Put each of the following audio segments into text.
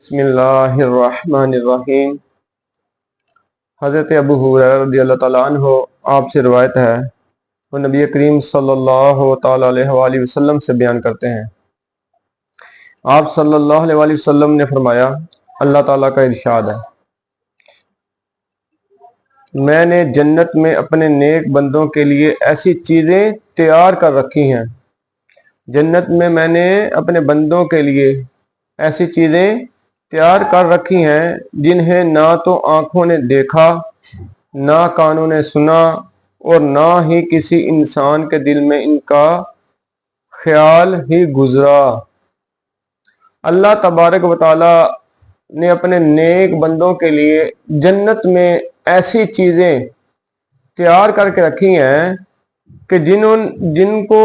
بسم اللہ الرحمن الرحیم۔ حضرت ابو ہریرہ رضی اللہ تعالیٰ عنہ آپ سے روایت ہے، وہ نبی کریم صلی اللہ تعالیٰ علیہ وآلہ وسلم سے بیان کرتے ہیں، آپ صلی اللہ علیہ وآلہ وسلم نے فرمایا، اللہ تعالیٰ کا ارشاد ہے، میں نے جنت میں اپنے نیک بندوں کے لیے ایسی چیزیں تیار کر رکھی ہیں، جنت میں نے اپنے بندوں کے لیے ایسی چیزیں تیار کر رکھی ہیں جنہیں نہ تو آنکھوں نے دیکھا، نہ کانوں نے سنا، اور نہ ہی کسی انسان کے دل میں ان کا خیال ہی گزرا۔ اللہ تبارک و تعالی نے اپنے نیک بندوں کے لیے جنت میں ایسی چیزیں تیار کر کے رکھی ہیں کہ جن کو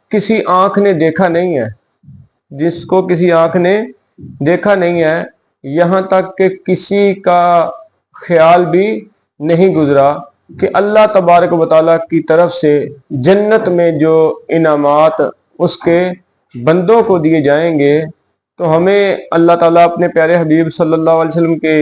کسی آنکھ نے دیکھا نہیں ہے، جس کو کسی آنکھ نے دیکھا نہیں ہے، یہاں تک کہ کسی کا خیال بھی نہیں گزرا کہ اللہ تبارک و تعالیٰ کی طرف سے جنت میں جو انعامات اس کے بندوں کو دیے جائیں گے، تو ہمیں اللہ تعالیٰ اپنے پیارے حبیب صلی اللہ علیہ وسلم کے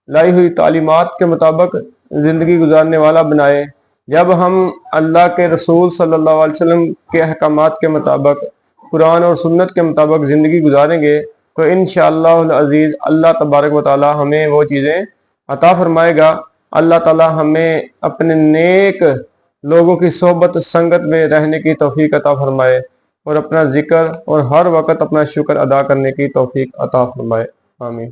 لائی ہوئی تعلیمات کے مطابق زندگی گزارنے والا بنائے۔ جب ہم اللہ کے رسول صلی اللہ علیہ وسلم کے احکامات کے مطابق، قرآن اور سنت کے مطابق زندگی گزاریں گے تو انشاءاللہ العزیز اللہ تبارک و تعالی ہمیں وہ چیزیں عطا فرمائے گا۔ اللہ تعالی ہمیں اپنے نیک لوگوں کی صحبت سنگت میں رہنے کی توفیق عطا فرمائے، اور اپنا ذکر اور ہر وقت اپنا شکر ادا کرنے کی توفیق عطا فرمائے۔ آمین۔